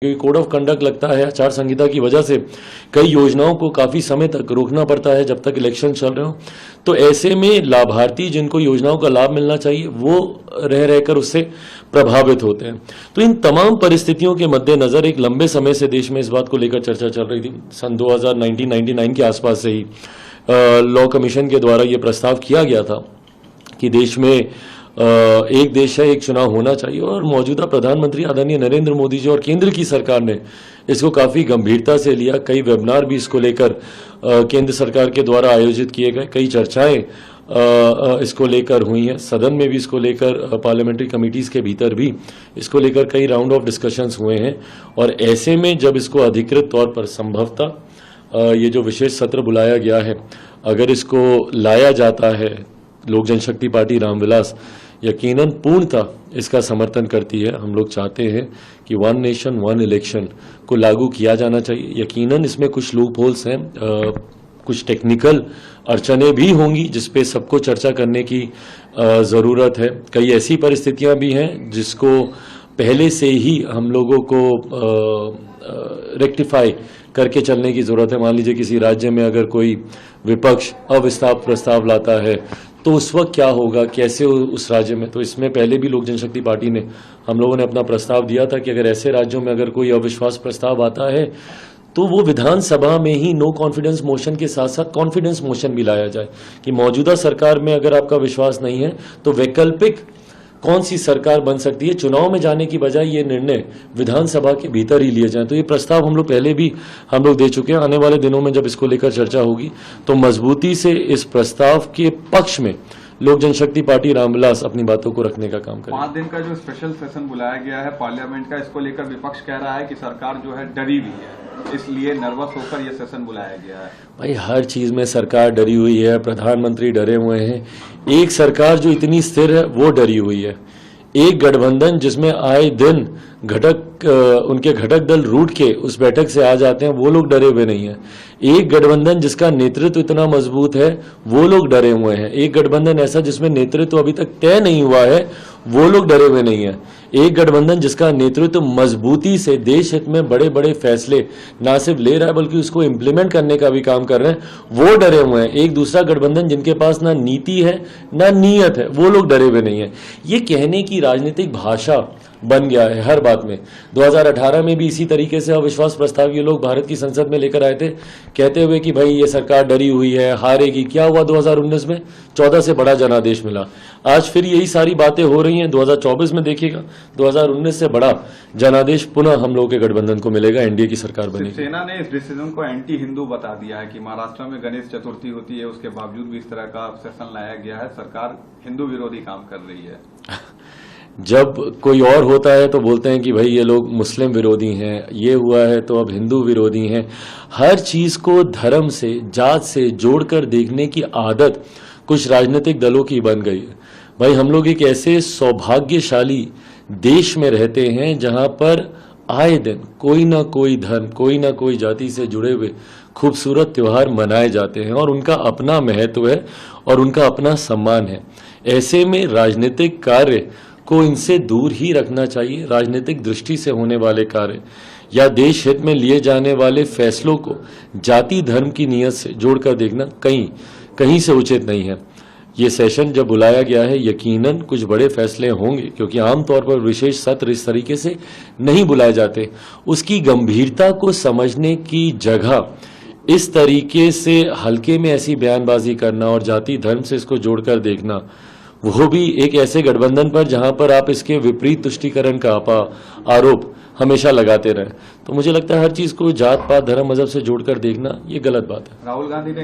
क्योंकि code of conduct लगता है आचार संहिता की वजह से कई योजनाओं को काफ़ी समय तक रोकना पड़ता है जब तक इलेक्शन चल रहे हो। तो ऐसे में लाभार्थी जिनको योजनाओं का लाभ मिलना चाहिए वो रह रहकर उससे प्रभावित होते हैं। तो इन तमाम परिस्थितियों के मद्देनज़र एक लंबे समय से देश में इस बात को लेकर चर्चा चल रही थी। सन 1999 के आसपास से ही लॉ कमीशन के द्वारा ये प्रस्ताव किया गया था कि देश में एक देश है एक चुनाव होना चाहिए, और मौजूदा प्रधानमंत्री आदरणीय नरेंद्र मोदी जी और केंद्र की सरकार ने इसको काफ़ी गंभीरता से लिया। कई वेबिनार भी इसको लेकर केंद्र सरकार के द्वारा आयोजित किए गए, कई चर्चाएं इसको लेकर हुई हैं, सदन में भी इसको लेकर पार्लियामेंट्री कमिटीज़ के भीतर भी इसको लेकर कई राउंड ऑफ डिस्कशंस हुए हैं। और ऐसे में जब इसको अधिकृत तौर पर संभवतः ये जो विशेष सत्र बुलाया गया है, अगर इसको लाया जाता है, लोक जनशक्ति पार्टी रामविलास यकीनन पूर्णतः इसका समर्थन करती है। हम लोग चाहते हैं कि वन नेशन वन इलेक्शन को लागू किया जाना चाहिए। यकीनन इसमें कुछ लूप होल्स हैं, कुछ टेक्निकल अड़चने भी होंगी जिस पे सबको चर्चा करने की ज़रूरत है। कई ऐसी परिस्थितियां भी हैं जिसको पहले से ही हम लोगों को रेक्टिफाई करके चलने की ज़रूरत है। मान लीजिए किसी राज्य में अगर कोई विपक्ष अविश्वास प्रस्ताव लाता है तो उस वक्त क्या होगा, कैसे उस राज्य में। तो इसमें पहले भी लोक जनशक्ति पार्टी ने, हम लोगों ने अपना प्रस्ताव दिया था कि अगर ऐसे राज्यों में अगर कोई अविश्वास प्रस्ताव आता है तो वो विधानसभा में ही नो कॉन्फिडेंस मोशन के साथ साथ कॉन्फिडेंस मोशन भी लाया जाए कि मौजूदा सरकार में अगर आपका विश्वास नहीं है तो वैकल्पिक कौन सी सरकार बन सकती है, चुनाव में जाने की बजाय ये निर्णय विधानसभा के भीतर ही लिए जाएं। तो ये प्रस्ताव हम लोग पहले भी हम लोग दे चुके हैं। आने वाले दिनों में जब इसको लेकर चर्चा होगी तो मजबूती से इस प्रस्ताव के पक्ष में लोक जनशक्ति पार्टी रामविलास अपनी बातों को रखने का काम करेगी। 5 दिन का जो स्पेशल सेशन बुलाया गया है पार्लियामेंट का, इसको लेकर विपक्ष कह रहा है कि सरकार जो है डरी हुई है, इसलिए नर्वस होकर यह सेशन बुलाया गया है। भाई हर चीज में सरकार डरी हुई है, प्रधानमंत्री डरे हुए हैं। एक सरकार जो इतनी स्थिर है वो डरी हुई है। एक गठबंधन जिसमें आए दिन उनके घटक दल रूट के उस बैठक से आ जाते हैं, वो लोग डरे हुए नहीं है। एक गठबंधन जिसका नेतृत्व इतना मजबूत है वो लोग डरे हुए हैं। एक गठबंधन ऐसा जिसमें नेतृत्व अभी तक तय नहीं हुआ है वो लोग डरे हुए नहीं है। एक गठबंधन जिसका नेतृत्व मजबूती से देश हित में बड़े बड़े फैसले ना सिर्फ ले रहा है बल्कि उसको इंप्लीमेंट करने का भी काम कर रहे हैं, वो डरे हुए हैं। एक दूसरा गठबंधन जिनके पास ना नीति है ना नीयत है, वो लोग डरे हुए नहीं है। ये कहने की राजनीतिक भाषा बन गया है हर बात में। 2018 में भी इसी तरीके से अविश्वास प्रस्ताव ये लोग भारत की संसद में लेकर आए थे, कहते हुए कि भाई ये सरकार डरी हुई है, हारेगी। क्या हुआ 2019 में? 14 से बड़ा जनादेश मिला। आज फिर यही सारी बातें हो रही हैं। 2024 में देखिएगा 2019 से बड़ा जनादेश पुनः हम लोगों के गठबंधन को मिलेगा, एनडीए की सरकार बनेगी। शिवसेना ने इस डिसीजन को एंटी हिंदू बता दिया है कि महाराष्ट्र में गणेश चतुर्थी होती है, उसके बावजूद भी इस तरह का सेशन लाया गया है। सरकार हिंदू विरोधी काम कर रही है। जब कोई और होता है तो बोलते हैं कि भाई ये लोग मुस्लिम विरोधी हैं, ये हुआ है तो अब हिंदू विरोधी हैं। हर चीज को धर्म से, जात से जोड़कर देखने की आदत कुछ राजनीतिक दलों की बन गई है। भाई हम लोग एक ऐसे सौभाग्यशाली देश में रहते हैं जहां पर आए दिन कोई ना कोई धर्म, कोई ना कोई जाति से जुड़े हुए खूबसूरत त्योहार मनाए जाते हैं और उनका अपना महत्व है और उनका अपना सम्मान है। ऐसे में राजनीतिक कार्य को इनसे दूर ही रखना चाहिए। राजनीतिक दृष्टि से होने वाले कार्य या देश हित में लिए जाने वाले फैसलों को जाति धर्म की नीयत से जोड़कर देखना कहीं से उचित नहीं है। ये सेशन जब बुलाया गया है यकीनन कुछ बड़े फैसले होंगे, क्योंकि आमतौर पर विशेष सत्र इस तरीके से नहीं बुलाए जाते। उसकी गंभीरता को समझने की जगह इस तरीके से हल्के में ऐसी बयानबाजी करना और जाति धर्म से इसको जोड़कर देखना, वो भी एक ऐसे गठबंधन पर जहां पर आप इसके विपरीत तुष्टीकरण का आरोप हमेशा लगाते रहे। तो मुझे लगता है हर चीज को जात पात धर्म मजहब से जोड़कर देखना ये गलत बात है। राहुल गांधी ने